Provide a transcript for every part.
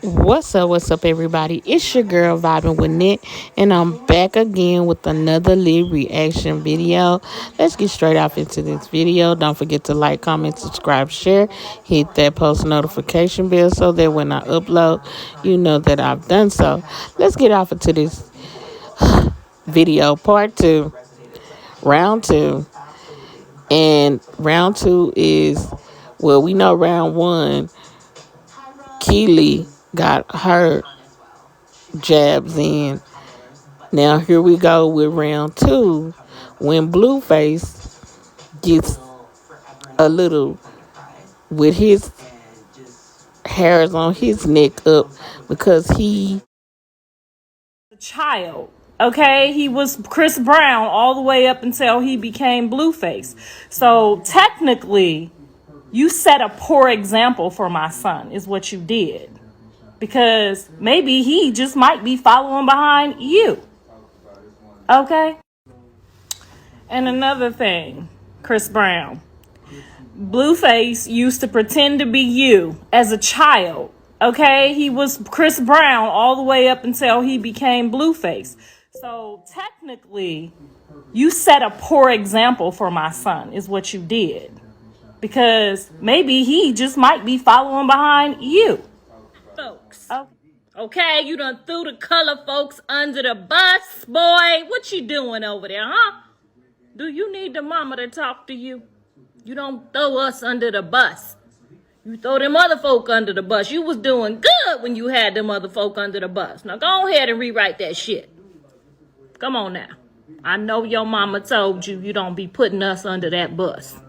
What's up, everybody? It's your girl vibing with Nick, and I'm back again with another live reaction video. Let's get straight off into this video. Don't forget to like, comment, subscribe, share, hit that post notification bell so that when I upload, you know that I've done so. Let's get off into this video, part two, round two, and round two is we know round one, Keely got her jabs in. Now here we go with round two when Blueface gets a little with his hairs on his neck up because he a child. Okay, he was Chris Brown all the way up until he became Blueface. So technically, you set a poor example for my son, is what you did. Because maybe he just might be following behind you. Okay? And another thing, Chris Brown. Blueface used to pretend to be you as a child. Okay? He was Chris Brown all the way up until he became Blueface. So technically, you set a poor example for my son, is what you did. Because maybe he just might be following behind you. Folks. Okay, you done threw the color folks under the bus, boy. What you doing over there, huh? Do you need the mama to talk to you? You don't throw us under the bus. You throw them other folk under the bus. You was doing good when you had them other folk under the bus. Now go ahead and rewrite that shit. Come on now. I know your mama told you don't be putting us under that bus.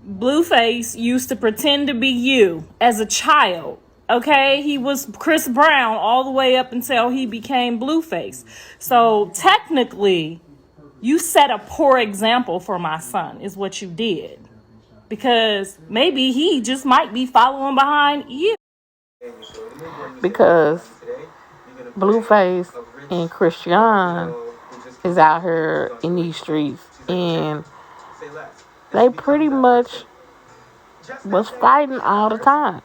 Blueface used to pretend to be you as a child. Okay, he was Chris Brown all the way up until he became Blueface. So technically, you set a poor example for my son, is what you did. Because maybe he just might be following behind you. because Blueface and Christian is out here in these streets and they pretty much was fighting all the time.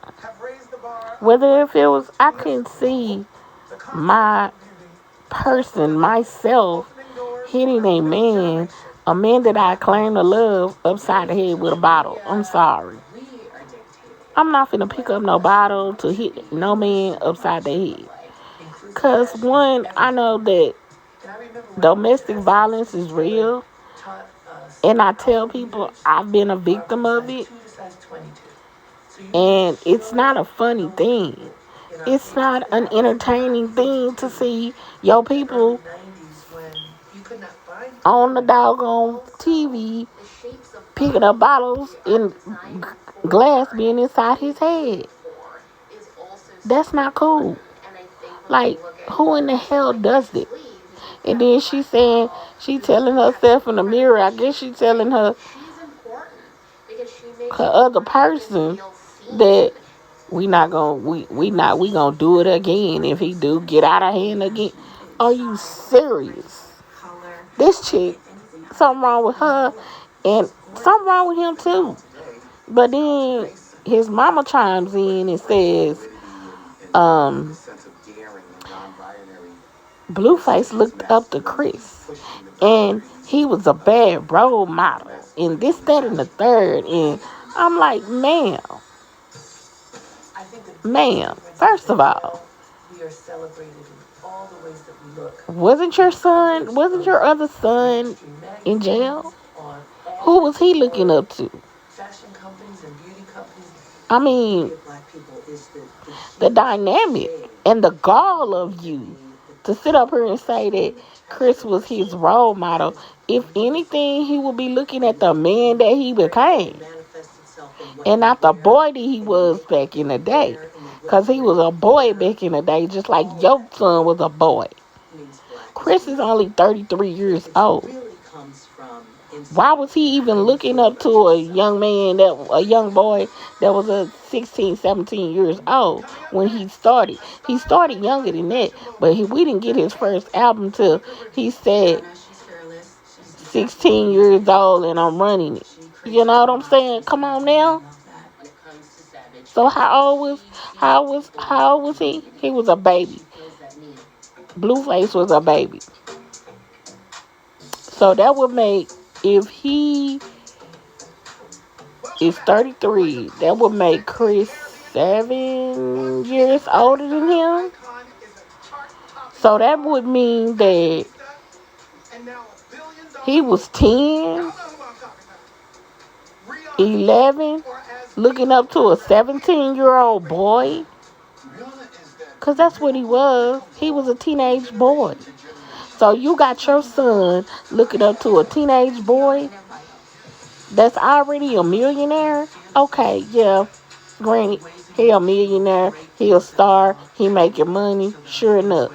Whether if it was, I can see my person, myself, hitting a man that I claim to love, upside the head with a bottle. I'm sorry. I'm not finna pick up no bottle to hit no man upside the head. Because, one, I know that domestic violence is real. And I tell people I've been a victim of it. And it's not a funny thing. It's not an entertaining thing to see your people on the doggone TV picking up bottles and glass being inside his head. That's not cool. Like, who in the hell does it? And then she telling herself in the mirror, I guess she telling her other person that we gonna do it again. If he do get out of hand again. Are you serious? This chick, something wrong with her and something wrong with him too. But then his mama chimes in and says, Blueface looked up to Chris and he was a bad role model and this, that, and the third. And I'm like, ma'am, first of all, wasn't your other son in jail? Who was he looking up to? I mean, the dynamic and the gall of you to sit up here and say that Chris was his role model. If anything, he would be looking at the man that he became and not the boy that he was back in the day. Because he was a boy back in the day, just like your son was a boy. Chris is only 33 years old. Why was he even looking up to a young boy that was 16, 17 years old when he started? He started younger than that, but we didn't get his first album till he said 16 years old and I'm running it. You know what I'm saying? Come on now. So how old was he? He was a baby. Blueface was a baby. So that would make, if he is 33, that would make Chris 7 years older than him. So that would mean that he was 10, 11, looking up to a 17-year-old boy. Because that's what he was. He was a teenage boy. So you got your son looking up to a teenage boy that's already a millionaire. Okay, yeah, granted, he a millionaire, he a star, he making money, sure enough.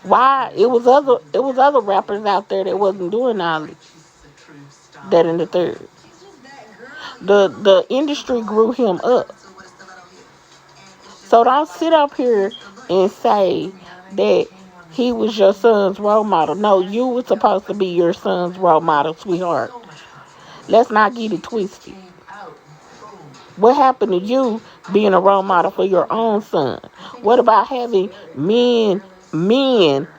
Why? It was other rappers out there that wasn't doing all that in the third. The industry grew him up. So don't sit up here and say that he was your son's role model. No, you were supposed to be your son's role model, sweetheart. Let's not get it twisted. What happened to you being a role model for your own son? What about having men,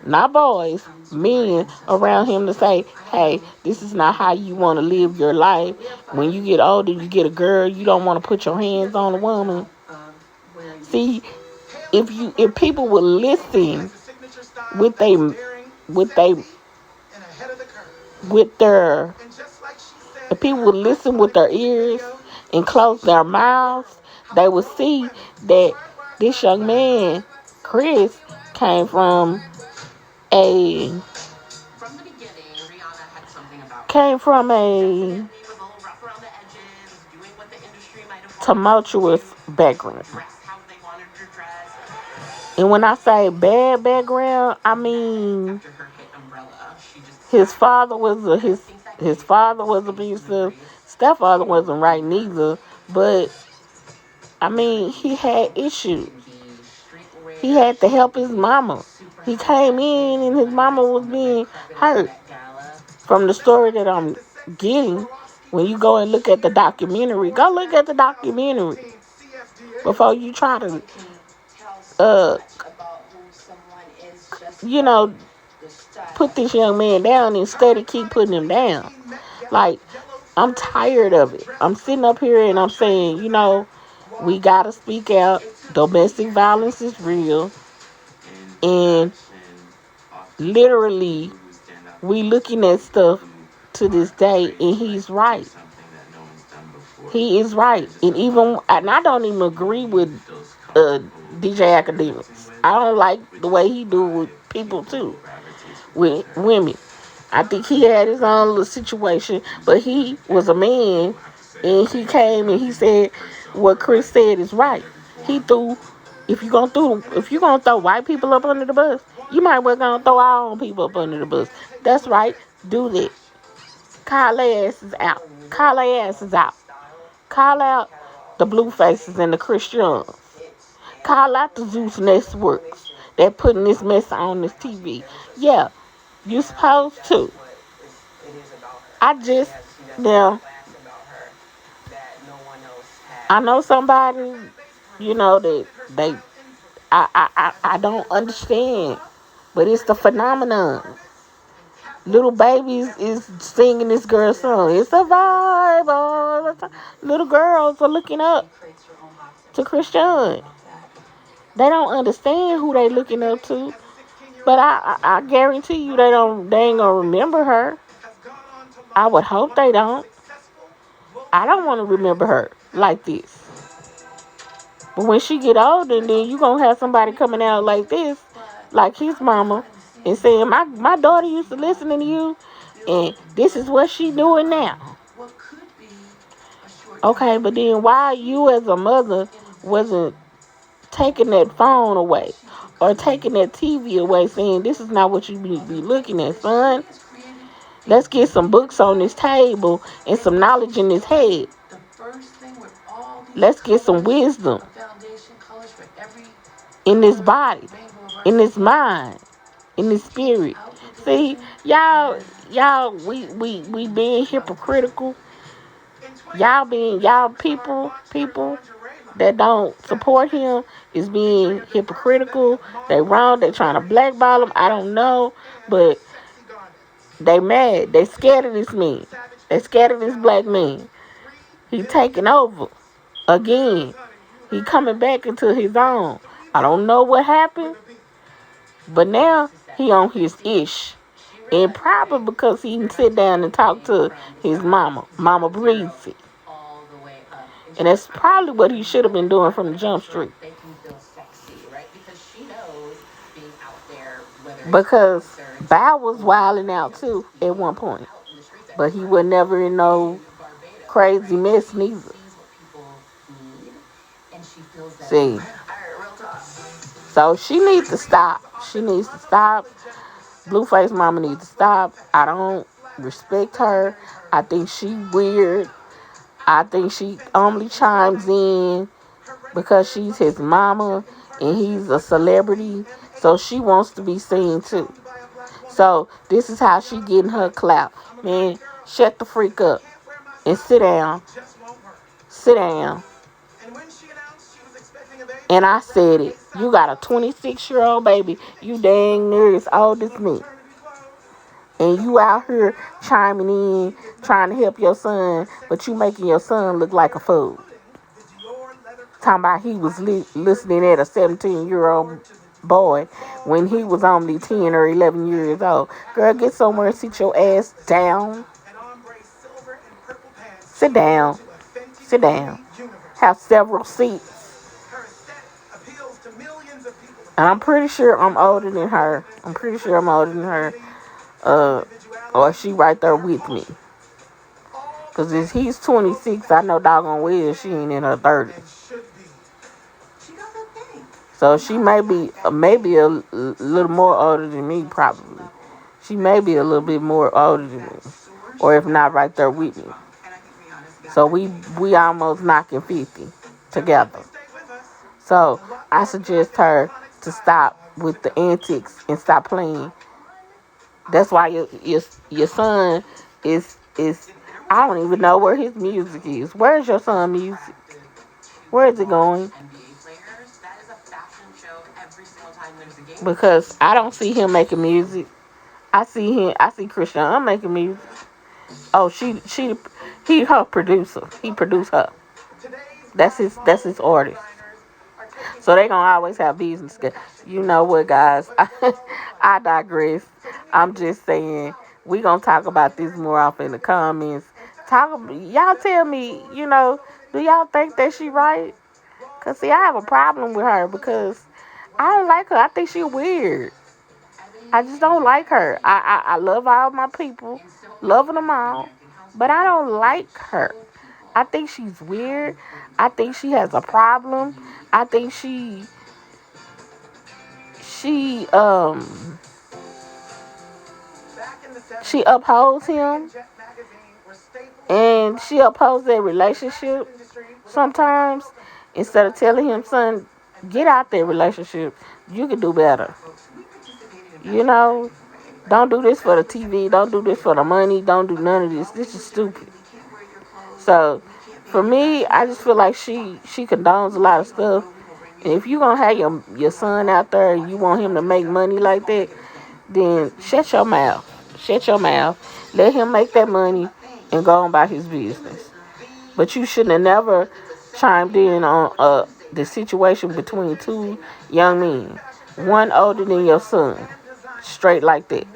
not boys, men around him to say, hey, this is not how you want to live your life. When you get older, you get a girl, you don't want to put your hands on a woman. See, if people would listen with they with they with their if people would listen with their ears and close their mouths, they would see that this young man, Chris, came from a tumultuous background. And when I say bad background, I mean his father was his father was abusive. Stepfather wasn't right neither, but I mean he had issues. He had to help his mama. He came in and his mama was being hurt. From the story that I'm getting, when you go and look at the documentary, go look at the documentary before you try to, you know, put this young man down instead of keep putting him down. Like, I'm tired of it. I'm sitting up here and I'm saying, we gotta speak out. Domestic violence is real. And literally, we looking at stuff to this day, and he's right. He is right. And I don't even agree with DJ Academics. I don't like the way he do with people too, with women. I think he had his own little situation, but he was a man, and he came and he said what Chris said is right. He threw, if you gonna throw white people up under the bus, you might well gonna throw our own people up under the bus. That's right. Do that. Call their asses out. Call their asses out. Call out the Bluefaces and the Christians. Call out the Zeus Networks that putting this mess on this TV. Yeah, you supposed to. Now, I know somebody, that I don't understand, but it's the phenomenon. Little babies is singing this girl's song. It's a vibe all the time. Little girls are looking up to Christian. They don't understand who they looking up to, but I guarantee you they ain't gonna remember her. I would hope they don't. I don't want to remember her like this. But when she get older, then you gonna have somebody coming out like this, like his mama, and saying, my daughter used to listen to you, and this is what she doing now. Okay, but then why you as a mother wasn't taking that phone away or taking that TV away, saying this is not what you be looking at, son. Let's get some books on this table and some knowledge in this head. Let's get some wisdom in this body, in this mind, in this spirit. See, y'all, we being hypocritical. Y'all people that don't support him is being hypocritical. They wrong. They trying to blackball him. I don't know, but they mad. They scared of this man. They scared of this black man. He taking over again. He coming back into his own. I don't know what happened, but now he on his ish. And probably because he can sit down and talk to his mama, Mama Breezy. And that's probably what he should have been doing from the jump street. Because Bow was wilding out too at one point. But he was never in no crazy mess neither. See. So she needs to stop. She needs to stop. Blueface Mama needs to stop. I don't respect her. I think she weird. I think she only chimes in because she's his mama and he's a celebrity. So she wants to be seen too. So this is how she getting her clout. Man, shut the freak up and sit down. Sit down. And I said it. You got a 26-year-old baby. You dang near as old as me. And you out here chiming in, trying to help your son, but you making your son look like a fool. Talking about he was listening at a 17-year-old boy when he was only 10 or 11 years old. Girl, get somewhere and sit your ass down. Sit down. Sit down. Have several seats. And I'm pretty sure I'm older than her. Or she right there with me. Because if he's 26, I know doggone well she ain't in her 30s. So she may be maybe a little more older than me, probably. She may be a little bit more older than me. Or if not, right there with me. So we almost knocking 50 together. So I suggest her to stop with the antics and stop playing. That's why your son is I don't even know where his music is. Where's your son's music? Where is it going? Because I don't see him making music. I see Christian making music. Oh, he her producer. He produced her. That's his artist. So they gonna always have business. You know what, guys? I digress. I'm just saying we gonna talk about this more often in the comments. Y'all tell me, do y'all think that she right? Cause see, I have a problem with her because I don't like her. I think she weird. I just don't like her. I love all my people, loving them all, but I don't like her. I think she's weird. I think she has a problem. I think she upholds him and she upholds their relationship sometimes instead of telling him, son, get out their relationship. You can do better. Don't do this for the TV. Don't do this for the money. Don't do none of this. This is stupid. So for me, I just feel like she condones a lot of stuff. And if you gonna have your son out there and you want him to make money like that, then shut your mouth. Shut your mouth. Let him make that money and go on about his business. But you shouldn't have never chimed in on the situation between two young men. One older than your son. Straight like that.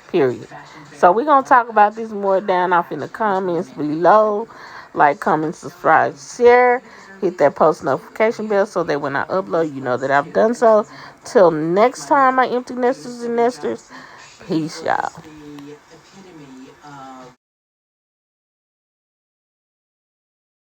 Period. So we're going to talk about this more down off in the comments below. Like, comment, subscribe, share. Hit that post notification bell so that when I upload, you know that I've done so. Till next time, my empty nesters and nesters. Peace, y'all.